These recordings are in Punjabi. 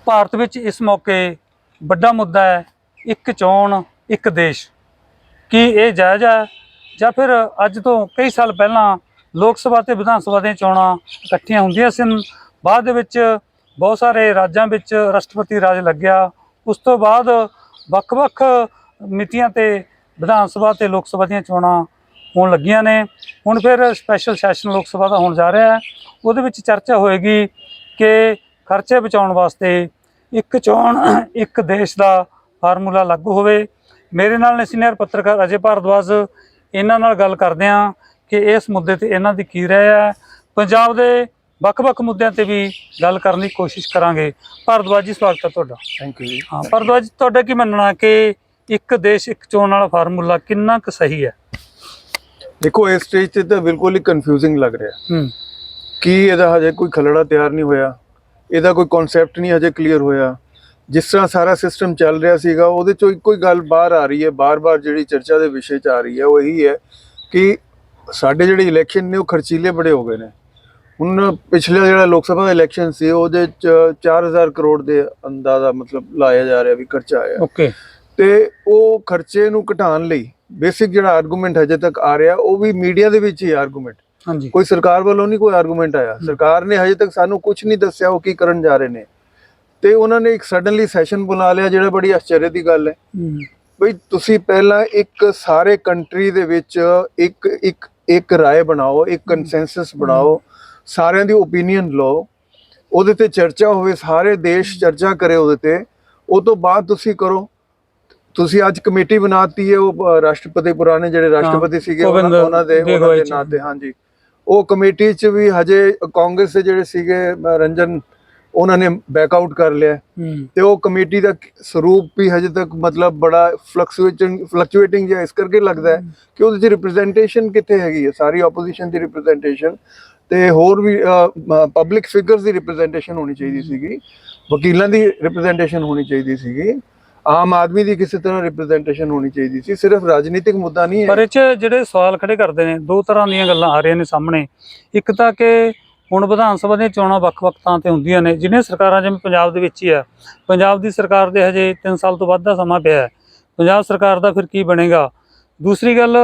ਭਾਰਤ ਵਿੱਚ ਇਸ ਮੌਕੇ ਵੱਡਾ ਮੁੱਦਾ ਹੈ ਇੱਕ ਚੋਣ ਇੱਕ ਦੇਸ਼। ਕੀ ਇਹ ਜਾਇਜ਼ ਹੈ ਜਾਂ ਫਿਰ ਅੱਜ ਤੋਂ ਕਈ ਸਾਲ ਪਹਿਲਾਂ ਲੋਕ ਸਭਾ ਤੇ ਵਿਧਾਨ ਸਭਾ ਦੀਆਂ ਚੋਣਾਂ ਇਕੱਠੀਆਂ ਹੁੰਦੀਆਂ ਸਨ, ਬਾਅਦ ਦੇ ਵਿੱਚ ਬਹੁਤ ਸਾਰੇ ਰਾਜਾਂ ਵਿੱਚ ਰਾਸ਼ਟਰਪਤੀ ਰਾਜ ਲੱਗਿਆ, ਉਸ ਤੋਂ ਬਾਅਦ ਵੱਖ-ਵੱਖ ਮਿਤੀਆਂ ਤੇ ਵਿਧਾਨ ਸਭਾ ਤੇ ਲੋਕ ਸਭਾ ਦੀਆਂ ਚੋਣਾਂ ਹੋਣ ਲੱਗੀਆਂ ਨੇ। ਹੁਣ ਫਿਰ ਸਪੈਸ਼ਲ ਸੈਸ਼ਨ ਲੋਕ ਸਭਾ ਦਾ ਹੋਣ ਜਾ ਰਿਹਾ ਹੈ, ਉਹਦੇ ਵਿੱਚ ਚਰਚਾ ਹੋਏਗੀ ਕਿ ਖਰਚੇ ਬਚਾਉਣ ਵਾਸਤੇ ਇੱਕ ਚੋਣ ਇੱਕ ਦੇਸ਼ ਦਾ ਫਾਰਮੂਲਾ ਲਾਗੂ ਹੋਵੇ। ਮੇਰੇ ਨਾਲ ਨੇ ਸੀਨੀਅਰ ਪੱਤਰਕਾਰ ਅਜੇ ਭਾਰਦਵਾਜ, ਇਹਨਾਂ ਨਾਲ ਗੱਲ ਕਰਦੇ ਹਾਂ ਕਿ ਇਸ ਮੁੱਦੇ ਤੇ ਇਹਨਾਂ ਦੀ ਕੀ ਰਾਏ ਹੈ। ਪੰਜਾਬ ਦੇ ਵੱਖ-ਵੱਖ ਮੁੱਦਿਆਂ ਤੇ ਵੀ ਗੱਲ ਕਰਨ ਦੀ ਕੋਸ਼ਿਸ਼ ਕਰਾਂਗੇ। ਭਾਰਦਵਾਜ ਜੀ, ਸਵਾਗਤ ਹੈ ਤੁਹਾਡਾ। ਥੈਂਕ ਯੂ ਜੀ। ਹਾਂ ਭਾਰਦਵਾਜ ਜੀ, ਤੁਹਾਡਾ ਕੀ ਮੰਨਣਾ ਕਿ ਇੱਕ ਦੇਸ਼ ਇੱਕ ਚੋਣ ਵਾਲਾ ਫਾਰਮੂਲਾ ਕਿੰਨਾ ਕੁ ਸਹੀ ਹੈ? ਦੇਖੋ, ਇਸ ਸਟੇਜ ਤੇ ਤਾਂ ਬਿਲਕੁਲ ਹੀ ਕਨਫਿਊਜ਼ਿੰਗ ਲੱਗ ਰਿਹਾ ਕਿ ਇਹਦਾ ਹਜੇ ਕੋਈ ਖਲੜਾ ਤਿਆਰ ਨਹੀਂ ਹੋਇਆ, ਇਹਦਾ ਕੋਈ ਕਨਸੈਪਟ ਨਹੀਂ ਹਜੇ ਕਲੀਅਰ ਹੋਇਆ। ਜਿਸ ਤਰ੍ਹਾਂ ਸਾਰਾ ਸਿਸਟਮ ਚੱਲ ਰਿਹਾ ਸੀਗਾ ਉਹਦੇ ਚੋਂ ਇੱਕੋ ਹੀ ਗੱਲ ਬਾਹਰ ਆ ਰਹੀ ਹੈ, ਬਾਰ-ਬਾਰ ਜਿਹੜੀ ਚਰਚਾ ਦੇ ਵਿਸ਼ੇ 'ਚ ਆ ਰਹੀ ਹੈ ਉਹ ਇਹੀ ਹੈ ਕਿ ਸਾਡੇ ਜਿਹੜੇ ਇਲੈਕਸ਼ਨ ਨੇ ਉਹ ਖਰਚੀਲੇ ਬੜੇ ਹੋ ਗਏ ਨੇ। ਹੁਣ ਪਿਛਲਾ ਜਿਹੜਾ ਲੋਕ ਸਭਾ ਦਾ ਇਲੈਕਸ਼ਨ ਸੀ ਉਹਦੇ 'ਚ 4000 ਕਰੋੜ ਦੇ ਅੰਦਾਜ਼ਾ ਮਤਲਬ ਲਾਇਆ ਜਾ ਰਿਹਾ ਵੀ ਖਰਚਾ ਆਇਆ। ਓਕੇ। ਤੇ ਉਹ ਖਰਚੇ ਨੂੰ ਘਟਾਉਣ ਲਈ ਬੇਸਿਕ ਜਿਹੜਾ ਆਰਗੂਮੈਂਟ ਹਜੇ ਤੱਕ ਆ ਰਿਹਾ ਉਹ ਵੀ ਮੀਡੀਆ ਦੇ ਵਿੱਚ ਹੀ ਆਰਗੂਮੈਂਟ, ਹਾਂਜੀ, ਕੋਈ ਸਰਕਾਰ ਵੱਲੋਂ ਨਹੀਂ ਕੋਈ ਆਰਗੂਮੈਂਟ ਆਇਆ। ਸਰਕਾਰ ਨੇ ਹਜੇ ਤੱਕ ਸਾਨੂੰ ਕੁਝ ਨਹੀਂ ਦੱਸਿਆ ਉਹ ਕੀ ਕਰਨ ਜਾ ਰਹੇ ਨੇ, ਤੇ ਉਹਨਾਂ ਨੇ ਇੱਕ ਸਡਨਲੀ ਸੈਸ਼ਨ ਬੁਲਾ ਲਿਆ, ਜਿਹੜਾ ਬੜੀ ਆਸ਼ਚर्य ਦੀ ਗੱਲ ਹੈ। ਬਈ ਤੁਸੀਂ ਪਹਿਲਾਂ ਇੱਕ ਸਾਰੇ ਕੰਟਰੀ ਦੇ ਵਿੱਚ ਇੱਕ ਰਾਏ ਬਣਾਓ, ਇੱਕ ਕੰਸੈਂਸਸ ਬਣਾਓ, ਸਾਰਿਆਂ ਦੀ ਓਪੀਨੀਅਨ ਲਓ, ਉਹਦੇ ਤੇ ਚਰਚਾ ਹੋਵੇ, ਸਾਰੇ ਦੇਸ਼ ਚਰਚਾ ਕਰੇ ਉਹਦੇ ਤੇ, ਉਹ ਤੋਂ ਬਾਅਦ ਤੁਸੀਂ ਕਰੋ। ਤੁਸੀਂ ਅੱਜ ਕਮੇਟੀ ਬਣਾਤੀ ਹੈ, ਉਹ ਰਾਸ਼ਟਰਪਤੀ ਪੁਰਾਣੇ ਜਿਹੜੇ ਰਾਸ਼ਟਰਪਤੀ ਸੀਗੇ ਉਹਨਾਂ ਦੇ ਨਾਂ ਤੇ, ਹਾਂਜੀ, ਉਹ ਕਮੇਟੀ 'ਚ ਵੀ ਹਜੇ ਕਾਂਗਰਸ ਦੇ ਜਿਹੜੇ ਸੀਗੇ ਰੰਜਨ, ਉਹਨਾਂ ਨੇ ਬੈਕਆਊਟ ਕਰ ਲਿਆ, ਤੇ ਉਹ ਕਮੇਟੀ ਦਾ ਸਰੂਪ ਵੀ ਹਜੇ ਤੱਕ ਮਤਲਬ ਬੜਾ ਫਲਕਚੁਏਟਿੰਗ ਜਿਹਾ ਇਸ ਕਰਕੇ ਲੱਗਦਾ ਹੈ ਕਿ ਉਹਦੇ 'ਚ ਰਿਪਰੈਜ਼ੈਂਟੇਸ਼ਨ ਕਿੱਥੇ ਹੈਗੀ ਹੈ, ਸਾਰੀ ਆਪੋਜੀਸ਼ਨ ਦੀ ਰਿਪਰੈਜ਼ੈਂਟੇਸ਼ਨ ਤੇ ਹੋਰ ਵੀ ਪਬਲਿਕ ਫਿਗਰਸ ਦੀ ਰਿਪਰੈਜ਼ੈਂਟੇਸ਼ਨ ਹੋਣੀ ਚਾਹੀਦੀ ਸੀਗੀ, ਵਕੀਲਾਂ ਦੀ ਰਿਪਰੈਜ਼ੈਂਟੇਸ਼ਨ ਹੋਣੀ ਚਾਹੀਦੀ ਸੀਗੀ, ਆਮ ਆਦਮੀ ਦੀ ਕਿਸੇ ਤਰ੍ਹਾਂ ਰਿਪਰੈਜ਼ੈਂਟੇਸ਼ਨ ਹੋਣੀ ਚਾਹੀਦੀ ਸੀ। ਸਿਰਫ ਰਾਜਨੀਤਿਕ ਮੁੱਦਾ ਨਹੀਂ ਹੈ। ਪਰ ਇਹ 'ਚ ਜਿਹੜੇ ਸਵਾਲ ਖੜੇ ਕਰਦੇ ਨੇ, ਦੋ ਤਰ੍ਹਾਂ ਦੀਆਂ ਗੱਲਾਂ ਆ ਰਹੀਆਂ ਨੇ ਸਾਹਮਣੇ। ਇੱਕ ਤਾਂ ਕਿ ਹੁਣ ਵਿਧਾਨ ਸਭਾ ਦੀਆਂ ਚੋਣਾਂ ਵੱਖ-ਵੱਖ ਥਾਂ ਤੇ ਹੁੰਦੀਆਂ ਨੇ, ਜਿਹੜੀਆਂ ਸਰਕਾਰਾਂ ਜਿਵੇਂ ਪੰਜਾਬ ਦੇ ਵਿੱਚ ਹੀ ਆ, ਪੰਜਾਬ ਦੀ ਸਰਕਾਰ ਦੇ ਹਜੇ 3 ਸਾਲ ਤੋਂ ਵੱਧ ਦਾ ਸਮਾਂ ਪਿਆ ਹੈ, ਪੰਜਾਬ ਸਰਕਾਰ ਦਾ ਫਿਰ ਕੀ ਬਣੇਗਾ। ਦੂਸਰੀ ਗੱਲ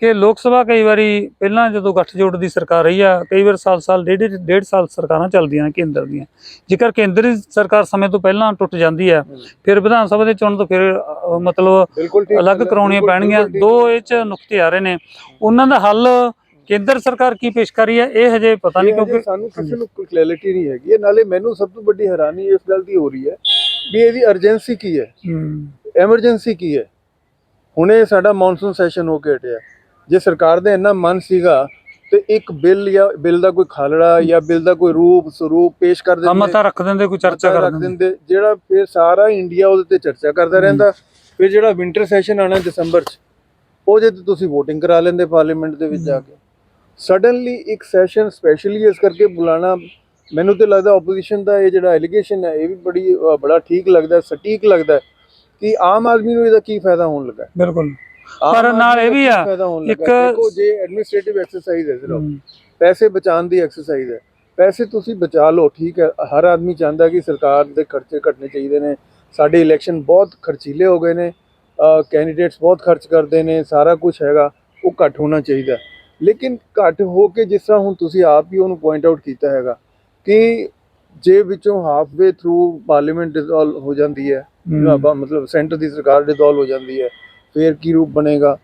ਕਿ ਲੋਕ ਸਭਾ ਕਈ ਵਾਰੀ ਪਹਿਲਾਂ ਜਦੋਂ ਗੱਠਜੋੜ ਦੀ ਸਰਕਾਰ ਰਹੀ ਆ, ਕਈ ਵਾਰ ਸਾਲ ਡੇਢ ਸਾਲ ਸਰਕਾਰਾਂ ਚੱਲਦੀਆਂ ਨੇ ਕੇਂਦਰ ਦੀਆਂ। ਜੇਕਰ ਕੇਂਦਰੀ ਸਰਕਾਰ ਸਮੇਂ ਤੋਂ ਪਹਿਲਾਂ ਟੁੱਟ ਜਾਂਦੀ ਹੈ, ਫਿਰ ਵਿਧਾਨ ਸਭਾ ਦੇ ਚੋਣ ਤੋਂ ਫਿਰ ਮਤਲਬ ਅਲੱਗ ਕਰਾਉਣੀਆਂ ਪੈਣਗੀਆਂ। ਦੋ ਇਹ 'ਚ ਨੁਕਤੇ ਆ ਰਹੇ ਨੇ, ਉਹਨਾਂ ਦਾ ਹੱਲ ਕੇਂਦਰ ਸਰਕਾਰ ਕੀ ਪੇਸ਼ ਕਰ ਰਹੀ ਹੈ ਇਹ ਹਜੇ ਪਤਾ ਨਹੀਂ, ਕਿਉਂਕਿ ਸਾਨੂੰ ਕਿਸੇ ਨੂੰ ਕੋਈ ਕਲੈਰਿਟੀ ਨਹੀਂ ਹੈਗੀ। ਨਾਲੇ ਮੈਨੂੰ ਸਭ ਤੋਂ ਵੱਡੀ ਹੈਰਾਨੀ ਇਸ ਗੱਲ ਦੀ ਹੋ ਰਹੀ ਹੈ ਵੀ ਇਹਦੀ ਅਰਜੈਂਸੀ ਕੀ ਹੈ, ਐਮਰਜੈਂਸੀ ਕੀ ਹੈ। ਹੁਣੇ ਸਾਡਾ ਮੌਨਸੂਨ ਸੈਸ਼ਨ ਹੋ ਕੇ ਹਟਿਆ, ਜੇ ਸਰਕਾਰ ਦਾ ਇੰਨਾ ਮਨ ਸੀਗਾ ਤੇ ਇੱਕ ਬਿੱਲ ਜਾਂ ਬਿੱਲ ਦਾ ਕੋਈ ਖਾਲੜਾ ਜਾਂ ਬਿੱਲ ਦਾ ਕੋਈ ਰੂਪ ਸਰੂਪ ਪੇਸ਼ ਕਰ ਦਿੰਦੇ, ਮਤਾ ਰੱਖ ਦਿੰਦੇ, ਕੋਈ ਚਰਚਾ ਕਰ ਦਿੰਦੇ, ਜਿਹੜਾ ਫਿਰ ਸਾਰਾ ਇੰਡੀਆ ਉਹਦੇ ਤੇ ਚਰਚਾ ਕਰਦਾ ਰਹਿੰਦਾ। ਫਿਰ ਜਿਹੜਾ ਵਿੰਟਰ ਸੈਸ਼ਨ ਆਣਾ ਦਸੰਬਰ 'ਚ, ਉਹ ਜੇ ਤੁਸੀਂ ਵੋਟਿੰਗ ਕਰਾ ਲੈਂਦੇ ਪਾਰਲੀਮੈਂਟ ਦੇ ਵਿੱਚ ਜਾ ਕੇ। ਸਡਨਲੀ ਇੱਕ ਸੈਸ਼ਨ ਸਪੈਸ਼ਲੀ ਇਸ ਕਰਕੇ ਬੁਲਾਣਾ, ਮੈਨੂੰ ਤੇ ਲੱਗਦਾ ਆਪੋਜੀਸ਼ਨ ਦਾ ਇਹ ਜਿਹੜਾ ਐਲੀਗੇਸ਼ਨ ਹੈ ਇਹ ਵੀ ਬੜਾ ਠੀਕ ਲੱਗਦਾ, ਸਟੀਕ ਲੱਗਦਾ ਕਿ ਆਮ ਆਦਮੀ ਨੂੰ ਇਹਦਾ ਕੀ ਫਾਇਦਾ ਹੋਣ ਲੱਗਾ। ਬਿਲਕੁਲ, ਪਰ ਨਾਲ ਇਹ ਵੀ ਆ ਇੱਕ ਜੇ ਐਡਮਿਨਿਸਟ੍ਰੇਟਿਵ ਐਕਸਰਸਾਈਜ਼ ਹੈ, ਸਿਰਫ ਪੈਸੇ ਬਚਾਉਣ ਦੀ ਐਕਸਰਸਾਈਜ਼ ਹੈ। ਪੈਸੇ ਤੁਸੀਂ ਬਚਾ ਲਓ, ਠੀਕ ਹੈ, ਹਰ ਆਦਮੀ ਚਾਹੁੰਦਾ ਕਿ ਸਰਕਾਰ ਦੇ ਖਰਚੇ ਘਟਣੇ ਚਾਹੀਦੇ ਨੇ। ਸਾਡੇ ਇਲੈਕਸ਼ਨ ਬਹੁਤ ਖਰਚੀਲੇ ਹੋ ਗਏ ਨੇ, ਕੈਂਡੀਡੇਟਸ ਬਹੁਤ ਖਰਚ ਕਰਦੇ ਨੇ, ਸਾਰਾ ਕੁਝ ਹੈਗਾ ਉਹ ਘੱਟ ਹੋਣਾ ਚਾਹੀਦਾ। ਲੇਕਿਨ ਘੱਟ ਹੋ ਕੇ ਜਿਸ ਤਰ੍ਹਾਂ ਹੁਣ ਤੁਸੀਂ ਆਪ ਹੀ ਉਹਨੂੰ ਪੁਆਇੰਟ ਆਊਟ ਕੀਤਾ ਹੈਗਾ ਕਿ ਜੇ ਵਿੱਚੋਂ ਹਾਫਵੇ ਥਰੂ ਪਾਰਲੀਮੈਂਟ ਡਿਸੋਲਵ ਹੋ ਜਾਂਦੀ ਹੈ, ਮਤਲਬ ਸੈਂਟਰ ਦੀ ਸਰਕਾਰ ਡਿਸੋਲਵ ਹੋ ਜਾਂਦੀ ਹੈ, ਫਿਰ ਕੀ ਰੂਪ ਬਣੇਗਾ।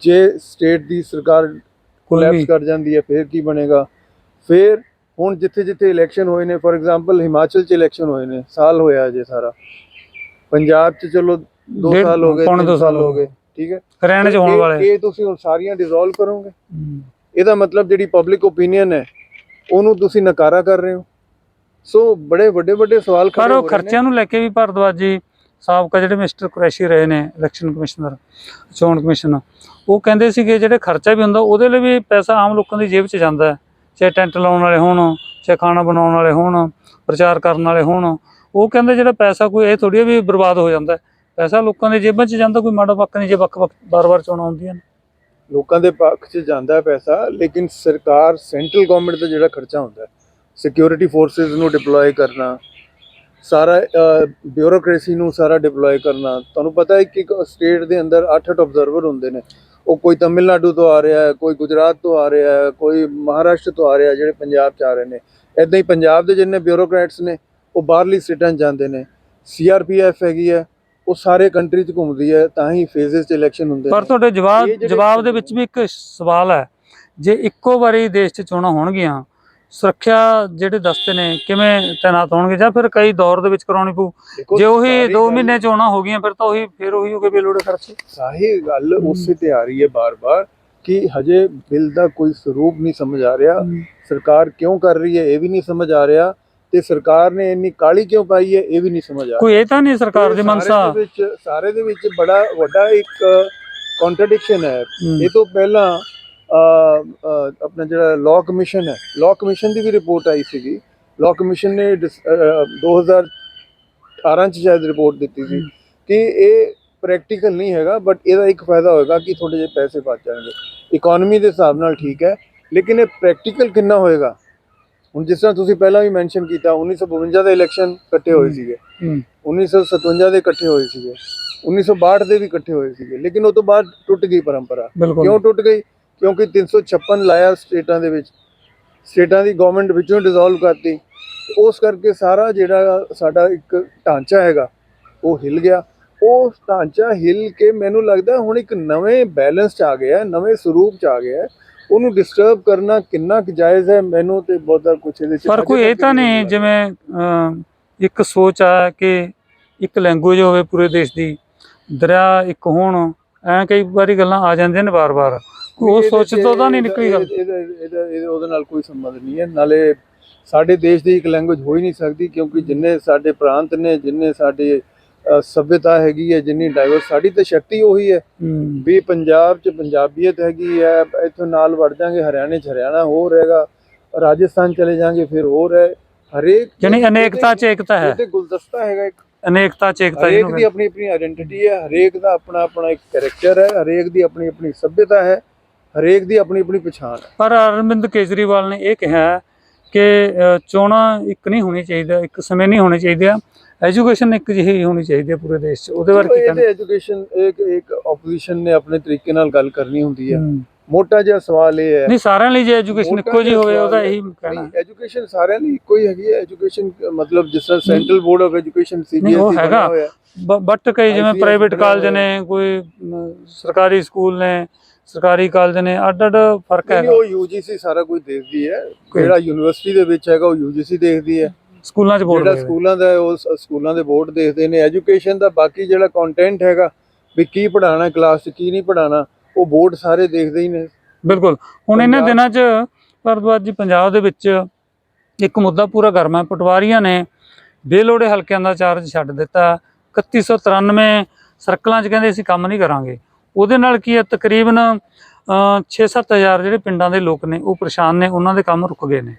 ਜੇ ਸਟੇਟ ਦੀ ਸਰਕਾਰ ਕੋਲੈਪਸ ਕਰ ਜਾਂਦੀ ਹੈ ਫਿਰ ਕੀ ਬਣੇਗਾ। ਫਿਰ ਹੁਣ ਜਿੱਥੇ ਇਲੈਕਸ਼ਨ ਹੋਏ ਨੇ, ਫੋਰ ਐਗਜ਼ਾਮਪਲ ਹਿਮਾਚਲ 'ਚ ਇਲੈਕਸ਼ਨ ਹੋਏ ਨੇ, ਸਾਲ ਹੋਇਆ ਅਜੇ ਸਾਰਾ, ਪੰਜਾਬ 'ਚ ਚਲੋ 2 ਸਾਲ ਹੋ ਗਏ, 3 ਸਾਲ ਹੋ ਗਏ, ਠੀਕ ਹੈ, ਹਰਿਆਣਾ 'ਚ ਹੋਣ ਵਾਲੇ। ਇਹ ਤੁਸੀਂ ਹੁਣ ਸਾਰੀਆਂ ਡਿਸੋਲਵ ਕਰੋਗੇ, ਇਹਦਾ ਮਤਲਬ ਜਿਹੜੀ ਪਬਲਿਕ ਓਪੀਨੀਅਨ ਹੈ ਉਹਨੂੰ ਤੁਸੀਂ ਨਕਾਰਾ ਕਰ ਰਹੇ ਹੋ। ਸੋ ਬੜੇ ਵੱਡੇ ਸਵਾਲ ਖੜੇ ਹੋ ਰਹੇ ਨੇ। ਪਰ ਉਹ ਖਰਚਿਆਂ ਨੂੰ ਲੈ ਕੇ ਵੀ ਭਾਰਦਵਾਜ ਜੀ, ਸਾਬਕਾ ਜਿਹੜੇ ਮਿਸਟਰ ਕੁਰੈਸ਼ੀ ਰਹੇ ਨੇ ਇਲੈਕਸ਼ਨ ਕਮਿਸ਼ਨਰ, ਚੋਣ ਕਮਿਸ਼ਨ, ਉਹ ਕਹਿੰਦੇ ਸੀਗੇ ਜਿਹੜੇ ਖਰਚਾ ਵੀ ਹੁੰਦਾ ਉਹਦੇ ਲਈ ਵੀ ਪੈਸਾ ਆਮ ਲੋਕਾਂ ਦੀ ਜੇਬ 'ਚ ਜਾਂਦਾ ਹੈ, ਚਾਹੇ ਟੈਂਟ ਲਾਉਣ ਵਾਲੇ ਹੋਣ, ਚਾਹੇ ਖਾਣਾ ਬਣਾਉਣ ਵਾਲੇ ਹੋਣ, ਪ੍ਰਚਾਰ ਕਰਨ ਵਾਲੇ ਹੋਣ। ਉਹ ਕਹਿੰਦੇ ਜਿਹੜਾ ਪੈਸਾ ਕੋਈ ਇਹ ਥੋੜ੍ਹੀ ਵੀ ਬਰਬਾਦ ਹੋ ਜਾਂਦਾ, ਪੈਸਾ ਲੋਕਾਂ ਦੀ ਜੇਬਾਂ 'ਚ ਜਾਂਦਾ, ਕੋਈ ਮਾੜਾ ਪੱਕ ਨਹੀਂ। ਜੇ ਵੱਖ-ਵੱਖ ਵਾਰ-ਵਾਰ ਚੋਣਾਂ ਆਉਂਦੀਆਂ ਨੇ, ਲੋਕਾਂ ਦੇ ਪੱਖ 'ਚ ਜਾਂਦਾ ਪੈਸਾ, ਲੇਕਿਨ ਸਰਕਾਰ ਸੈਂਟਰਲ ਗਵਰਨਮੈਂਟ ਦਾ ਜਿਹੜਾ ਖਰਚਾ ਹੁੰਦਾ, ਸਿਕਿਉਰਿਟੀ ਫੋਰਸਿਸ ਨੂੰ ਡਿਪਲੋਏ ਕਰਨਾ, ਸਾਰਾ ਬਿਊਰੋਕ੍ਰੇਸੀ ਨੂੰ ਸਾਰਾ ਡਿਪਲੋਏ ਕਰਨਾ। ਤੁਹਾਨੂੰ ਪਤਾ ਹੈ ਕਿ ਸਟੇਟ ਦੇ ਅੰਦਰ 8 ਆਬਜ਼ਰਵਰ ਹੁੰਦੇ ਨੇ, ਉਹ ਕੋਈ ਤਮਿਲਨਾਡੂ ਤੋਂ ਆ ਰਿਹਾ ਹੈ, ਕੋਈ ਗੁਜਰਾਤ ਤੋਂ ਆ ਰਿਹਾ ਹੈ, ਕੋਈ ਮਹਾਰਾਸ਼ਟਰ ਤੋਂ ਆ ਰਿਹਾ, ਜਿਹੜੇ ਪੰਜਾਬ 'ਚ ਆ ਰਹੇ ਨੇ। ਇੱਦਾਂ ਹੀ ਪੰਜਾਬ ਦੇ ਜਿੰਨੇ ਬਿਊਰੋਕਰੈਟਸ ਨੇ ਉਹ ਬਾਹਰਲੀ ਸਟੇਟਾਂ 'ਚ ਜਾਂਦੇ ਨੇ। CRPF ਹੈਗੀ ਹੈ, ਉਹ ਸਾਰੇ ਕੰਟਰੀ 'ਚ ਘੁੰਮਦੀ ਹੈ, ਤਾਂ ਹੀ ਫੇਜ਼ਸ 'ਚ ਇਲੈਕਸ਼ਨ ਹੁੰਦੇ ਪਰ ਨੇ। ਤੁਹਾਡੇ ਇਹ ਜਿਹੜੇ- ਜਵਾਬ ਦੇ ਵਿੱਚ ਵੀ ਇੱਕ ਸਵਾਲ ਹੈ, ਜੇ ਇੱਕੋ ਵਾਰੀ ਦੇਸ਼ 'ਚ ਚੋਣਾਂ ਹੋਣਗੀਆਂ, ਸੁਰੱਖਿਆ ਜਿਹੜੇ ਦਸਤੇ ਨੇ ਕਿਵੇਂ ਤੈਨਾਤ ਹੋਣਗੇ, ਜਾਂ ਫਿਰ ਕਈ ਦੌਰ ਦੇ ਵਿੱਚ ਕਰਾਉਣੀ ਪਊ? ਦੇਖੋ, ਜੇ ਉਹੀ ਸਾਰੀ 2 ਗੱਲ- ਮਹੀਨੇ ਚੋਣਾਂ ਹੋ ਗਈਆਂ ਫਿਰ ਤਾਂ ਉਹੀ ਹੋ ਗਏ ਬੇਲੋੜੇ ਖਰਚੇ। ਸਾਰੀ ਗੱਲ ਉਸੇ ਤੇ ਆ ਰਹੀ ਹੈ ਬਾਰ-ਬਾਰ ਕਿ ਹਜੇ ਬਿੱਲ ਦਾ ਕੋਈ ਸਰੂਪ ਨਹੀਂ ਸਮਝ ਆ ਰਿਹਾ। ਸਰਕਾਰ ਕਿਉਂ ਕਰ ਰਹੀ ਹੈ ਇਹ ਵੀ ਨਹੀਂ ਸਮਝ ਆ ਰਿਹਾ, ਤੇ ਸਰਕਾਰ ਨੇ ਇੰਨੀ ਕਾਹਲੀ ਕਿਉਂ ਪਾਈ ਹੈ ਇਹ ਵੀ ਨਹੀਂ ਸਮਝ ਆ ਰਿਹਾ। ਕੋਈ ਇਹ ਤਾਂ ਨਹੀਂ ਸਰਕਾਰ ਦੀ ਤੇ ਮਨਸਾ? ਸਾਰੇ ਦੇ ਵਿੱਚ ਬੜਾ ਵੱਡਾ ਇੱਕ ਕੰਟਰਡਿਕਸ਼ਨ ਹੈ। ਇਹ ਤੋਂ ਪਹਿਲਾਂ ਆਪਣਾ ਜਿਹੜਾ ਲਾਅ ਕਮਿਸ਼ਨ ਹੈ, ਲਾਅ ਕਮਿਸ਼ਨ ਦੀ ਵੀ ਰਿਪੋਰਟ ਆਈ ਸੀਗੀ। ਲਾਅ ਕਮਿਸ਼ਨ ਨੇ 2018 ਚ ਸ਼ਾਇਦ ਰਿਪੋਰਟ ਦਿੱਤੀ ਸੀ ਕਿ ਇਹ ਪ੍ਰੈਕਟੀਕਲ ਨਹੀਂ ਹੈਗਾ, ਬਟ ਇਹਦਾ ਇੱਕ ਫਾਇਦਾ ਹੋਏਗਾ ਕਿ ਥੋੜੇ ਜਿਹੇ ਪੈਸੇ ਬਚ ਜਾਣਗੇ। ਇਕਨੋਮੀ ਦੇ ਹਿਸਾਬ ਨਾਲ ਠੀਕ ਹੈ, ਲੇਕਿਨ ਇਹ ਪ੍ਰੈਕਟੀਕਲ ਕਿੰਨਾ ਹੋਏਗਾ? ਹੁਣ ਜਿਸ ਤਰ੍ਹਾਂ ਤੁਸੀਂ ਪਹਿਲਾਂ ਵੀ ਮੈਂਸ਼ਨ ਕੀਤਾ, 1952 ਦੇ ਇਲੈਕਸ਼ਨ ਇਕੱਠੇ ਹੋਏ ਸੀਗੇ, 1957 ਦੇ ਇਕੱਠੇ ਹੋਏ ਸੀਗੇ, 1962 ਦੇ ਵੀ ਇਕੱਠੇ ਹੋਏ ਸੀਗੇ, ਲੇਕਿਨ ਉਹ ਤੋਂ ਬਾਅਦ ਟੁੱਟ ਗਈ ਪਰੰਪਰਾ। ਕਿਉਂ ਟੁੱਟ ਗਈ? ਕਿਉਂਕਿ 356 ਲਾਇਆ ਸਟੇਟਾਂ ਦੇ ਵਿੱਚ, ਸਟੇਟਾਂ ਦੀ ਗਵਰਨਮੈਂਟ ਵਿੱਚੋਂ ਡਿਸੋਲਵ ਕਰਤੀ। ਉਸ ਕਰਕੇ ਸਾਰਾ ਜਿਹੜਾ ਸਾਡਾ ਇੱਕ ਢਾਂਚਾ ਹੈਗਾ ਉਹ ਹਿੱਲ ਗਿਆ। ਉਹ ਢਾਂਚਾ ਹਿੱਲ ਕੇ ਮੈਨੂੰ ਲੱਗਦਾ ਹੁਣ ਇੱਕ ਨਵੇਂ ਬੈਲੈਂਸ 'ਚ ਆ ਗਿਆ, ਨਵੇਂ ਸਰੂਪ 'ਚ ਆ ਗਿਆ। ਉਹਨੂੰ ਡਿਸਟਰਬ ਕਰਨਾ ਕਿੰਨਾ ਕੁ ਜਾਇਜ਼ ਹੈ, ਮੈਨੂੰ ਤੇ ਬਹੁਤਾ ਕੁਛ ਇਹਦੇ 'ਚ ਪਰ ਕੋਈ ਇਹ ਤਾਂ ਨਹੀਂ ਜਿਵੇਂ ਇੱਕ ਸੋਚ ਆ ਕਿ ਇੱਕ ਲੈਂਗੁਏਜ ਹੋਵੇ ਪੂਰੇ ਦੇਸ਼ ਦੀ, ਦਰਿਆ ਇੱਕ ਹੋਣ, ਐਂ ਕਈ ਵਾਰੀ ਗੱਲਾਂ ਆ ਜਾਂਦੀਆਂ ਨੇ ਵਾਰ-ਵਾਰ। ਉਹ ਸੋਚ ਤੋਂ ਤਾਂ ਨਹੀਂ ਨਿਕਲੀ ਗੱਲ? ਉਹਦੇ ਨਾਲ ਕੋਈ ਸੰਬੰਧ ਨਹੀਂ ਹੈ। ਨਾਲੇ ਸਾਡੇ ਦੇਸ਼ ਦੀ ਇੱਕ ਲੈਂਗੁਏਜ ਹੋ ਹੀ ਨਹੀਂ ਸਕਦੀ, ਕਿਉਂਕਿ ਜਿੰਨੇ ਸਾਡੇ ਪ੍ਰਾਂਤ ਨੇ, ਜਿੰਨੇ ਸਾਡੇ ਸੱਭਿਅਤਾ ਹੈਗੀ ਹੈ, ਜਿੰਨੀ ਡਾਈਵਰਸ, ਸਾਡੀ ਤਾਂ ਸ਼ਕਤੀ ਉਹੀ ਹੈ ਵੀ ਪੰਜਾਬ 'ਚ ਪੰਜਾਬੀਅਤ ਹੈਗੀ ਹੈ। ਇੱਥੋਂ ਨਾਲ ਵੜ ਜਾਵਾਂਗੇ ਹਰਿਆਣੇ 'ਚ ਹਰਿਆਣਾ ਹੋਰ ਹੈਗਾ, ਰਾਜਸਥਾਨ ਚਲੇ ਜਾਵਾਂਗੇ ਫਿਰ ਹੋਰ ਹੈ। ਹਰੇਕ ਯਾਨੀ ਅਨੇਕਤਾ 'ਚ ਏਕਤਾ ਹੈ, ਤੇ ਗੁਲਦਸਤਾ ਹੈਗਾ ਇੱਕ, ਅਨੇਕਤਾ 'ਚ ਏਕਤਾ। ਹਰੇਕ ਦੀ ਆਪਣੀ ਆਪਣੀ ਆਇਡੈਂਟੀਟੀ ਹੈ, ਹਰੇਕ ਦਾ ਆਪਣਾ ਆਪਣਾ ਇੱਕ ਕੈਰੈਕਟਰ ਹੈ, ਹਰੇਕ ਦੀ ਆਪਣੀ ਆਪਣੀ ਸੱਭਿਅਤਾ ਹੈ, ਹਰੇਕ ਦੀ ਆਪਣੀ ਆਪਣੀ ਪਛਾਣ ਹੈ। ਪਰ ਅਰਵਿੰਦ ਕੇਜਰੀਵਾਲ ਨੇ ਇਹ ਕਿਹਾ ਕਿ ਚੋਣਾਂ ਇੱਕ ਨਹੀਂ ਹੋਣੀ ਚਾਹੀਦਾ, ਇੱਕ ਸਮੇਂ ਨਹੀਂ ਹੋਣੀ ਚਾਹੀਦੀਆਂ, ਐਜੂਕੇਸ਼ਨ ਇੱਕ ਜਿਹੀ ਹੋਣੀ ਚਾਹੀਦੀ ਹੈ ਪੂਰੇ ਦੇਸ਼ 'ਚ। ਉਹਦੇ ਬਾਰੇ ਕੀ ਕਹਿਣਾ? ਐਜੂਕੇਸ਼ਨ ਇੱਕ ਆਪੋਜੀਸ਼ਨ ਨੇ ਆਪਣੇ ਤਰੀਕੇ ਨਾਲ ਗੱਲ ਕਰਨੀ ਹੁੰਦੀ ਹੈ। ਮੋਟਾ ਜਿਹਾ ਸਵਾਲ ਇਹ ਹੈ, ਨਹੀਂ ਸਾਰਿਆਂ ਲਈ ਜੇ ਐਜੂਕੇਸ਼ਨ ਇੱਕੋ ਜਿਹੀ ਹੋਵੇ, ਉਹਦਾ ਇਹੀ ਕਹਿਣਾ। ਐਜੂਕੇਸ਼ਨ ਸਾਰਿਆਂ ਲਈ ਇੱਕੋ ਹੀ ਹੈਗੀ ਹੈ। ਐਜੂਕੇਸ਼ਨ ਮਤਲਬ ਜਿਸ ਤਰ੍ਹਾਂ central board of education CBSE ਹੈਗਾ, ਬਟ ਕਈ ਜਿਵੇਂ ਪ੍ਰਾਈਵੇਟ ਕਾਲਜ ਨੇ, ਕੋਈ ਸਰਕਾਰੀ ਸਕੂਲ ਨੇ, ਸਰਕਾਰੀ ਕਾਲਜ ਨੇ, ਅੱਡ ਅੱਡ ਫਰਕ ਹੈ। ਉਹ UGC ਸਾਰਾ ਕੁਝ ਦੇਖਦੀ ਹੈ, ਜਿਹੜਾ ਯੂਨੀਵਰਸਿਟੀ ਦੇ ਵਿੱਚ ਹੈਗਾ ਉਹ UGC ਦੇਖਦੀ ਹੈ, ਸਕੂਲਾਂ 'ਚ ਬੋਰਡ, ਜਿਹੜਾ ਸਕੂਲਾਂ ਦਾ ਉਹ ਸਕੂਲਾਂ ਦੇ ਬੋਰਡ ਦੇਖਦੇ ਨੇ। ਐਜੂਕੇਸ਼ਨ ਦਾ ਬਾਕੀ ਜਿਹੜਾ ਕੰਟੈਂਟ ਹੈਗਾ ਵੀ ਕੀ ਪੜ੍ਹਾਉਣਾ ਕਲਾਸ 'ਚ, ਕੀ ਨਹੀਂ ਪੜ੍ਹਾਉਣਾ, ਉਹ ਬੋਰਡ ਸਾਰੇ ਦੇਖਦੇ ਹੀ ਨੇ। ਬਿਲਕੁਲ। ਹੁਣ ਇਹਨਾਂ ਦਿਨਾਂ 'ਚ ਭਾਰਦਵਾਜ ਜੀ ਪੰਜਾਬ ਦੇ ਵਿੱਚ ਇੱਕ ਮੁੱਦਾ ਪੂਰਾ ਗਰਮ ਹੈ। ਪਟਵਾਰੀਆਂ ਨੇ ਬੇਲੋੜੇ ਹਲਕਿਆਂ ਦਾ ਚਾਰਜ ਛੱਡ ਦਿੱਤਾ। 3193 ਸਰਕਲਾਂ 'ਚ ਕਹਿੰਦੇ ਅਸੀਂ ਕੰਮ ਨਹੀਂ ਕਰਾਂਗੇ। ਉਹਦੇ ਨਾਲ ਕੀ ਹੈ, ਤਕਰੀਬਨ 6-7 ਹਜ਼ਾਰ ਜਿਹੜੇ ਪਿੰਡਾਂ ਦੇ ਲੋਕ ਨੇ ਉਹ ਪਰੇਸ਼ਾਨ ਨੇ, ਉਹਨਾਂ ਦੇ ਕੰਮ ਰੁਕ ਗਏ ਨੇ।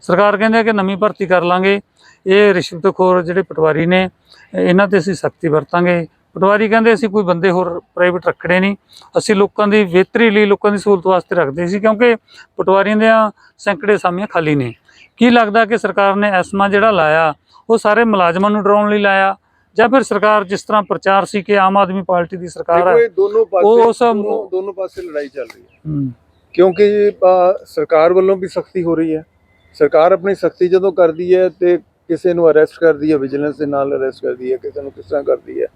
ਸਰਕਾਰ ਕਹਿੰਦੇ ਕਿ ਨਵੀਂ ਭਰਤੀ ਕਰ ਲਾਂਗੇ। ਇਹ ਰਿਸ਼ਵਤਖੋਰ ਜਿਹੜੇ ਪਟਵਾਰੀ ਨੇ ਇਹਨਾਂ ਤੇ ਅਸੀਂ ਸਖਤੀ ਵਰਤਾਂਗੇ। ਪਟਵਾਰੀ ਕਹਿੰਦੇ ਅਸੀਂ ਕੋਈ ਬੰਦੇ ਹੋਰ ਪ੍ਰਾਈਵੇਟ ਰੱਖਣੇ ਨਹੀਂ, ਅਸੀਂ ਲੋਕਾਂ ਦੀ ਬਿਹਤਰੀ ਲਈ, ਲੋਕਾਂ ਦੀ ਸਹੂਲਤ ਵਾਸਤੇ ਰੱਖਦੇ ਸੀ, ਕਿਉਂਕਿ ਪਟਵਾਰੀਆਂ ਦੀਆਂ ਸੈਂਕੜੇ ਅਸਾਮੀਆਂ ਖਾਲੀ ਨੇ। ਕੀ ਲੱਗਦਾ ਕਿ ਸਰਕਾਰ ਨੇ ਐਸਮਾ ਜਿਹੜਾ ਲਾਇਆ ਉਹ ਸਾਰੇ ਮੁਲਾਜ਼ਮਾਂ ਨੂੰ ਡਰਾਉਣ ਲਈ ਲਾਇਆ, ਜਾਂ ਫਿਰ ਸਰਕਾਰ ਜਿਸ ਤਰ੍ਹਾਂ ਪ੍ਰਚਾਰ ਸੀ ਕਿ ਆਮ ਆਦਮੀ ਪਾਰਟੀ ਦੀ ਸਰਕਾਰ ਹੈ, ਦੋਨੋਂ ਪਾਸੇ ਲੜਾਈ ਚੱਲ ਰਹੀ ਹੈ। ਕਿਉਂਕਿ ਸਰਕਾਰ ਵੱਲੋਂ ਵੀ ਸਖਤੀ ਹੋ ਰਹੀ ਹੈ। ਸਰਕਾਰ ਆਪਣੀ ਸਖਤੀ ਜਦੋਂ ਕਰਦੀ ਹੈ ਤੇ ਕਿਸੇ ਨੂੰ ਅਰੈਸਟ ਕਰਦੀ ਹੈ, ਵਿਜੀਲੈਂਸ ਦੇ ਨਾਲ ਅਰੈਸਟ ਕਰਦੀ ਹੈ, ਕਿਸੇ ਨੂੰ ਕਿਸ ਤਰ੍ਹਾਂ ਕਰਦੀ ਹੈ।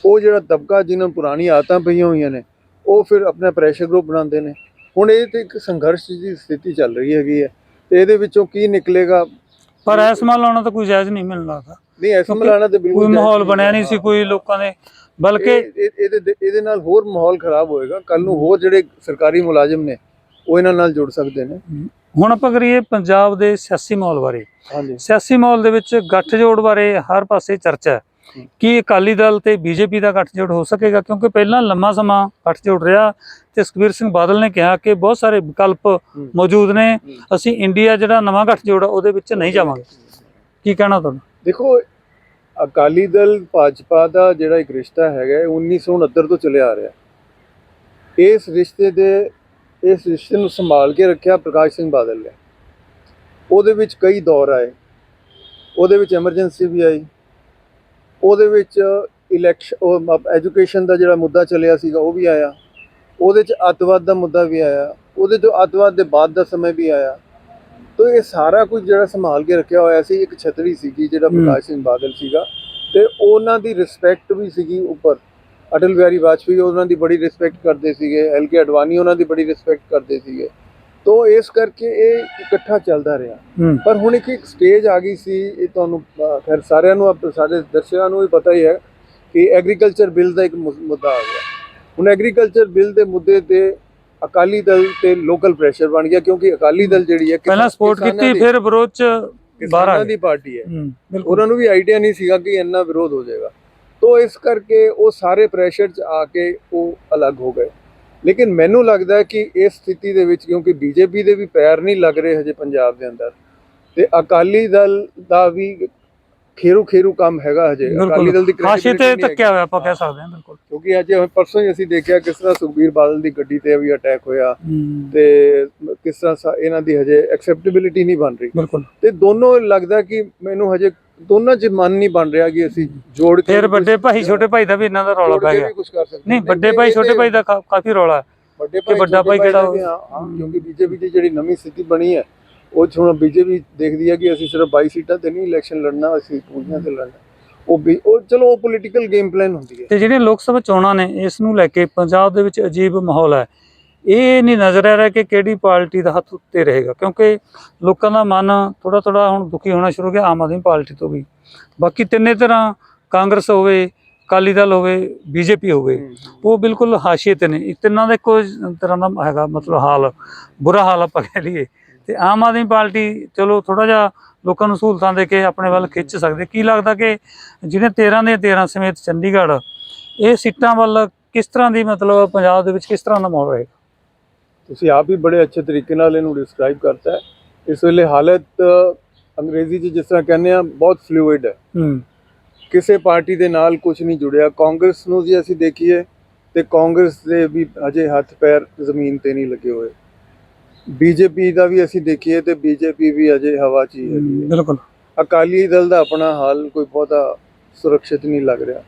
ਉਹ ਜਿਹੜਾ ਤਬਕਾ ਜਿਹਨਾਂ ਨੂੰ ਪੁਰਾਣੀ ਆਦਤਾਂ ਪਈਆਂ ਹੋਈਆਂ ਨੇ, ਉਹ ਫਿਰ ਆਪਣਾ ਪ੍ਰੈਸ਼ਰ ਗਰੁੱਪ ਬਣਾਉਂਦੇ ਨੇ। ਹੁਣ ਇਹ ਤੇ ਇੱਕ ਸੰਘਰਸ਼ ਦੀ ਸਥਿਤੀ ਚੱਲ ਰਹੀ ਹੈਗੀ ਹੈ, ਤੇ ਇਹਦੇ ਵਿੱਚੋਂ ਕੀ ਨਿਕਲੇਗਾ? ਪਰ ਐਸਮਾ ਲਾਉਣਾ ਤਾਂ ਕੋਈ ਜਾਇਜ਼ ਨਹੀਂ ਮੈਨੂੰ ਲੱਗਦਾ। ਨਹੀਂ, ਐਸਮਾ ਲਾਉਣਾ ਤਾਂ ਬਿਲਕੁਲ ਕੋਈ ਮਾਹੌਲ ਬਣਿਆ ਨਹੀਂ ਸੀ ਕੋਈ ਲੋਕਾਂ ਦੇ, ਬਲਕਿ ਇਹਦੇ ਨਾਲ ਹੋਰ ਮਾਹੌਲ ਖਰਾਬ ਹੋਏਗਾ। ਕੱਲ ਨੂੰ ਹੋਰ ਜਿਹੜੇ ਸਰਕਾਰੀ ਮੁਲਾਜ਼ਮ ਨੇ ਉਹ ਇਹਨਾਂ ਨਾਲ ਜੁੜ ਸਕਦੇ ਨੇ। ਹੁਣ ਆਪਾਂ ਕਰੀਏ ਪੰਜਾਬ ਦੇ ਸਿਆਸੀ ਮਾਹੌਲ ਬਾਰੇ। ਹਾਂਜੀ, ਸਿਆਸੀ ਮਾਹੌਲ ਦੇ ਵਿੱਚ ਗੱਠਜੋੜ ਬਾਰੇ ਹਰ ਪਾਸੇ ਚਰਚਾ ਹੈ। ਕੀ ਅਕਾਲੀ ਦਲ ਤੇ BJP ਦਾ ਗੱਠਜੋੜ ਹੋ ਸਕੇਗਾ? ਕਿਉਂਕਿ ਪਹਿਲਾਂ ਲੰਮਾ ਸਮਾਂ ਗੱਠਜੋੜ ਰਿਹਾ ਤੇ ਸੁਖਬੀਰ ਸਿੰਘ ਬਾਦਲ ਨੇ ਕਿਹਾ ਕਿ ਬਹੁਤ ਸਾਰੇ ਵਿਕਲਪ ਮੌਜੂਦ ਨੇ, ਅਸੀਂ ਇੰਡੀਆ ਜਿਹੜਾ ਨਵਾਂ ਗੱਠਜੋੜ ਉਹਦੇ ਵਿੱਚ ਨਹੀਂ ਜਾਵਾਂਗੇ। ਕੀ ਕਹਿਣਾ ਤੁਹਾਨੂੰ? ਦੇਖੋ, ਅਕਾਲੀ ਦਲ ਭਾਜਪਾ ਦਾ ਜਿਹੜਾ ਇੱਕ ਰਿਸ਼ਤਾ ਹੈਗਾ 1969 ਤੋਂ ਚੱਲਿਆ ਆ ਰਿਹਾ। ਇਸ ਰਿਸ਼ਤੇ ਨੂੰ ਸੰਭਾਲ ਕੇ ਰੱਖਿਆ ਪ੍ਰਕਾਸ਼ ਸਿੰਘ ਬਾਦਲ ਨੇ। ਉਹਦੇ ਵਿੱਚ ਕਈ ਦੌਰ ਆਏ, ਉਹਦੇ ਵਿੱਚ ਐਮਰਜੈਂਸੀ ਵੀ ਆਈ, ਉਹਦੇ ਵਿੱਚ ਇਲੈਕਸ਼ਨ ਐਜੂਕੇਸ਼ਨ ਦਾ ਜਿਹੜਾ ਮੁੱਦਾ ਚੱਲਿਆ ਸੀਗਾ ਉਹ ਵੀ ਆਇਆ, ਉਹਦੇ 'ਚ ਅੱਤਵਾਦ ਦਾ ਮੁੱਦਾ ਵੀ ਆਇਆ, ਉਹਦੇ 'ਚੋਂ ਅੱਤਵਾਦ ਦੇ ਬਾਅਦ ਦਾ ਸਮੇਂ ਵੀ ਆਇਆ। ਤਾਂ ਇਹ ਸਾਰਾ ਕੁਝ ਜਿਹੜਾ ਸੰਭਾਲ ਕੇ ਰੱਖਿਆ ਹੋਇਆ ਸੀ, ਇੱਕ ਛਤਰੀ ਸੀਗੀ ਜਿਹੜਾ ਪ੍ਰਕਾਸ਼ ਸਿੰਘ ਬਾਦਲ ਸੀਗਾ, ਤੇ ਉਹਨਾਂ ਦੀ ਰਿਸਪੈਕਟ ਵੀ ਸੀਗੀ ਉੱਪਰ। ਅਟਲ ਬਿਹਾਰੀ ਵਾਜਪੇਈ ਉਹਨਾਂ ਦੀ ਬੜੀ ਰਿਸਪੈਕਟ ਕਰਦੇ ਸੀਗੇ, LK ਅਡਵਾਨੀ ਉਹਨਾਂ ਦੀ ਬੜੀ ਰਿਸਪੈਕਟ ਕਰਦੇ ਸੀਗੇ। ਤੋ ਇਸ ਕਰਕੇ ਇਹ ਇਕੱਠਾ ਚੱਲਦਾ ਰਿਹਾ। ਪਰ ਹੁਣ ਇੱਕ ਸਟੇਜ ਆ ਗਈ ਸੀ, ਇਹ ਤੁਹਾਨੂੰ ਖੈਰ ਸਾਰਿਆਂ ਨੂੰ, ਸਾਡੇ ਦਰਸ਼ਕਾਂ ਨੂੰ ਵੀ ਪਤਾ ਹੀ ਹੈ ਕਿ ਐਗਰੀਕਲਚਰ ਬਿੱਲ ਦਾ ਇੱਕ ਮੁੱਦਾ ਆ ਗਿਆ। ਹੁਣ ਐਗਰੀਕਲਚਰ ਬਿੱਲ ਦੇ ਮੁੱਦੇ ਤੇ ਅਕਾਲੀ ਦਲ ਤੇ ਲੋਕਲ ਪ੍ਰੈਸ਼ਰ ਬਣ ਗਿਆ, ਕਿਉਂਕਿ ਅਕਾਲੀ ਦਲ ਜਿਹੜੀ ਹੈ ਪਹਿਲਾਂ ਸਪੋਰਟ ਕੀਤੀ, ਫਿਰ ਵਿਰੋਧ ਚ ਕਿਸਾਨਾਂ ਦੀ ਪਾਰਟੀ ਹੈ, ਉਹਨਾਂ ਨੂੰ ਵੀ ਆਈਡੀਆ ਨਹੀਂ ਸੀਗਾ ਕਿ ਇੰਨਾ ਵਿਰੋਧ ਹੋ ਜਾਏਗਾ। ਤੋ ਇਸ ਕਰਕੇ ਉਹ ਸਾਰੇ ਪ੍ਰੈਸ਼ਰ 'ਚ ਆ ਕੇ ਉਹ ਅਲੱਗ ਹੋ ਗਏ। ਲੇਕਿਨ ਮੈਨੂੰ ਲੱਗਦਾ ਹੈ ਕਿ ਇਸ ਸਥਿਤੀ ਦੇ ਵਿੱਚ, ਕਿਉਂਕਿ ਬੀਜੇਪੀ ਦੇ ਵੀ ਪੈਰ ਨਹੀਂ ਲੱਗ ਰਹੇ ਹਜੇ ਪੰਜਾਬ ਦੇ ਅੰਦਰ, ਤੇ ਅਕਾਲੀ ਦਲ ਦਾ ਵੀ ਖੇਰੂ ਕੰਮ ਹੈਗਾ ਹਜੇ। ਅਕਾਲੀ ਦਲ ਦੀ ਹਾਸ਼ੇ ਤੇ ਧੱਕਿਆ ਹੋਇਆ ਆਪਾਂ ਕਹਿ ਸਕਦੇ ਹਾਂ, ਬਿਲਕੁਲ। ਕਿਉਂਕਿ ਅੱਜ ਪਰਸੋਂ ਹੀ ਅਸੀਂ ਦੇਖਿਆ ਕਿਸ ਤਰ੍ਹਾਂ ਸੁਖਬੀਰ ਬਾਦਲ ਦੀ ਗੱਡੀ ਤੇ ਵੀ ਅਟੈਕ ਹੋਇਆ, ਤੇ ਕਿਸ ਤਰ੍ਹਾਂ ਇਹਨਾਂ ਦੀ ਹਜੇ ਐਕਸੈਪਟੇਬਿਲਿਟੀ ਨਹੀਂ ਬਣ ਰਹੀ। ਬਿਲਕੁਲ। ਤੇ ਦੋਨੋਂ ਲੱਗਦਾ ਕਿ ਮੈਨੂੰ ਹਜੇ ਦੋਨਾਂ 'ਚ ਮਨ ਨਹੀਂ ਬਣ ਰਿਹਾ ਕਿ ਅਸੀਂ ਜੋੜ ਕੇ, ਫਿਰ ਵੱਡੇ ਭਾਈ ਛੋਟੇ ਭਾਈ ਦਾ ਵੀ ਇਹਨਾਂ ਦਾ ਰੌਲਾ ਪੈ ਗਿਆ। ਨਹੀਂ, ਵੱਡੇ ਭਾਈ ਛੋਟੇ ਭਾਈ ਦਾ ਕਾਫੀ ਰੌਲਾ ਹੈ। ਵੱਡੇ ਭਾਈ ਵੱਡਾ ਭਾਈ ਕਿਹੜਾ, ਕਿਉਂਕਿ ਬੀਜੇਪੀ ਦੀ ਜਿਹੜੀ ਨਵੀਂ ਸਥਿਤੀ ਬਣੀ ਹੈ, ਉਹ 'ਚ ਹੁਣ ਬੀਜੇਪੀ ਦੇਖਦੀ ਹੈ ਕਿ ਅਸੀਂ ਸਿਰਫ 22 ਸੀਟਾਂ ਤੇ ਨਹੀਂ ਇਲੈਕਸ਼ਨ ਲੜਨਾ, ਅਸੀਂ ਪੂਰੀਆਂ ਤੇ ਲੜਨਾ। ਉਹ ਚਲੋ ਉਹ ਪੋਲੀਟੀਕਲ ਗੇਮ ਪਲਾਨ ਹੁੰਦੀ ਹੈ। ਤੇ ਜਿਹੜੀਆਂ ਲੋਕ ਸਭਾ ਚੋਣਾਂ ਨੇ, ਇਸ ਨੂੰ ਲੈ ਕੇ ਪੰਜਾਬ ਦੇ ਵਿੱਚ ਅਜੀਬ ਮਾਹੌਲ ਹੈ। ਇਹ ਨਹੀਂ ਨਜ਼ਰ ਆ ਰਿਹਾ ਕਿ ਕਿਹੜੀ ਪਾਰਟੀ ਦਾ ਹੱਥ ਉੱਤੇ ਰਹੇਗਾ, ਕਿਉਂਕਿ ਲੋਕਾਂ ਦਾ ਮਨ ਥੋੜਾ ਹੁਣ ਦੁਖੀ ਹੋਣਾ ਸ਼ੁਰੂ ਹੋ ਗਿਆ ਆਮ ਆਦਮੀ ਪਾਰਟੀ ਤੋਂ ਵੀ। ਬਾਕੀ ਤਿੰਨੇ ਤਰ੍ਹਾਂ, ਕਾਂਗਰਸ ਹੋਵੇ, ਅਕਾਲੀ ਦਲ ਹੋਵੇ, ਬੀਜੇਪੀ ਹੋਵੇ, ਉਹ ਬਿਲਕੁਲ ਹਾਸ਼ੀਏ ਤੇ ਨੇ। ਤਿੰਨਾਂ ਦਾ ਇੱਕੋ ਤਰ੍ਹਾਂ ਦਾ ਹੈਗਾ ਮਤਲਬ ਹਾਲ, ਬੁਰਾ ਹਾਲ ਆਪਾਂ ਕਹਿ ਲਈਏ। ਤੇ ਆਮ ਆਦਮੀ ਪਾਰਟੀ ਚਲੋ ਥੋੜਾ ਜਿਹਾ ਲੋਕਾਂ ਨੂੰ ਸਹੂਲਤਾਂ ਦੇ ਕੇ ਆਪਣੇ ਵੱਲ ਖਿੱਚ ਸਕਦੇ। ਕੀ ਲੱਗਦਾ ਕਿ ਜਿਹਨੇ 13 ਦੇ 13 ਸਮੇਤ ਚੰਡੀਗੜ੍ਹ, ਇਹ ਸੀਟਾਂ ਵੱਲ ਕਿਸ ਤਰ੍ਹਾਂ ਦੀ, ਮਤਲਬ ਪੰਜਾਬ ਦੇ ਵਿੱਚ ਕਿਸ ਤਰ੍ਹਾਂ ਦਾ ਮਾਹੌਲ ਰਹੇਗਾ? ਤੁਸੀਂ ਆਪ ਹੀ ਬੜੇ ਅੱਛੇ ਤਰੀਕੇ ਨਾਲ ਇਹਨੂੰ ਡਿਸਕ੍ਰਾਈਬ ਕਰਤਾ ਹੈ। ਇਸ ਵੇਲੇ ਹਾਲਤ ਅੰਗਰੇਜ਼ੀ 'ਚ ਜਿਸ ਤਰ੍ਹਾਂ ਕਹਿੰਦੇ ਆ, ਬਹੁਤ ਫਲੂਇਡ ਹੈ। ਕਿਸੇ ਪਾਰਟੀ ਦੇ ਨਾਲ ਕੁਝ ਨਹੀਂ ਜੁੜਿਆ। ਕਾਂਗਰਸ ਨੂੰ ਜੇ ਅਸੀਂ ਦੇਖੀਏ ਤੇ ਕਾਂਗਰਸ ਦੇ ਵੀ ਅਜੇ ਹੱਥ ਪੈਰ ਜ਼ਮੀਨ ਤੇ ਨਹੀਂ ਲੱਗੇ ਹੋਏ। ਬੀਜੇਪੀ ਦਾ ਵੀ ਅਸੀਂ ਦੇਖੀਏ ਤੇ ਬੀਜੇਪੀ ਵੀ ਅਜੇ ਹਵਾ 'ਚ ਹੀ ਹੈ। ਬਿਲਕੁਲ। ਅਕਾਲੀ ਦਲ ਦਾ ਆਪਣਾ ਹਾਲ ਕੋਈ ਬਹੁਤਾ ਸੁਰੱਖਿਅਤ ਨਹੀਂ ਲੱਗ ਰਿਹਾ।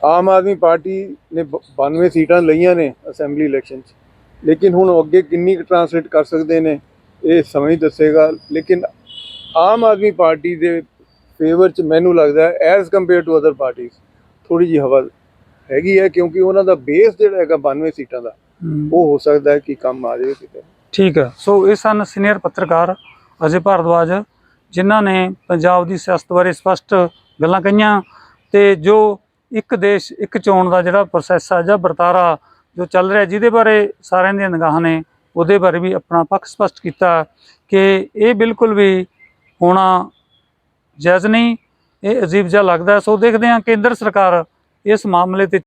ਆਮ ਆਦਮੀ ਪਾਰਟੀ ਨੇ 92 ਸੀਟਾਂ ਲਈਆਂ ਨੇ ਅਸੈਂਬਲੀ ਇਲੈਕਸ਼ਨ 'ਚ, ਲੇਕਿਨ ਹੁਣ ਅੱਗੇ ਕਿੰਨੀ ਕੁ ਟਰਾਂਸਲੇਟ ਕਰ ਸਕਦੇ ਨੇ ਇਹ ਸਮਝ ਦੱਸੇਗਾ। ਲੇਕਿਨ ਆਮ ਆਦਮੀ ਪਾਰਟੀ ਦੇ ਫੇਵਰ 'ਚ ਮੈਨੂੰ ਲੱਗਦਾ ਹੈ as compare to other parties ਥੋੜ੍ਹੀ ਜਿਹੀ ਹਵਾ ਹੈਗੀ ਹੈ, ਕਿਉਂਕਿ ਉਹਨਾਂ ਦਾ ਬੇਸ ਜਿਹੜਾ ਹੈਗਾ 92 ਸੀਟਾਂ ਦਾ, ਉਹ ਹੋ ਸਕਦਾ ਹੈ ਕਿ ਕੰਮ ਆ ਜਾਵੇ ਕਿਤੇ। ਠੀਕ ਹੈ। ਸੋ ਇਹ ਸਨ ਸੀਨੀਅਰ ਪੱਤਰਕਾਰ ਅਜੇ ਭਾਰਦਵਾਜ, ਜਿਨ੍ਹਾਂ ਨੇ ਪੰਜਾਬ ਦੀ ਸਿਆਸਤ ਬਾਰੇ ਸਪਸ਼ਟ ਗੱਲਾਂ ਕਹੀਆਂ, ਤੇ ਜੋ ਇੱਕ ਦੇਸ਼ ਇੱਕ ਚੋਣ ਦਾ ਜਿਹੜਾ ਪ੍ਰੋਸੈਸ ਆ ਜਾਂ ਵਰਤਾਰਾ ਜੋ ਚੱਲ ਰਿਹਾ, ਜਿਹਦੇ ਬਾਰੇ ਸਾਰਿਆਂ ਦੀਆਂ ਨਿਗਾਹਾਂ ਨੇ, ਉਹਦੇ ਬਾਰੇ ਵੀ ਆਪਣਾ ਪੱਖ ਸਪਸ਼ਟ ਕੀਤਾ ਕਿ ਇਹ ਬਿਲਕੁਲ ਵੀ ਹੋਣਾ ਜਾਇਜ਼ ਨਹੀਂ, ਇਹ ਅਜੀਬ ਜਿਹਾ ਲੱਗਦਾ। ਸੋ ਦੇਖਦੇ ਹਾਂ ਕੇਂਦਰ ਸਰਕਾਰ ਇਸ ਮਾਮਲੇ ਤੇ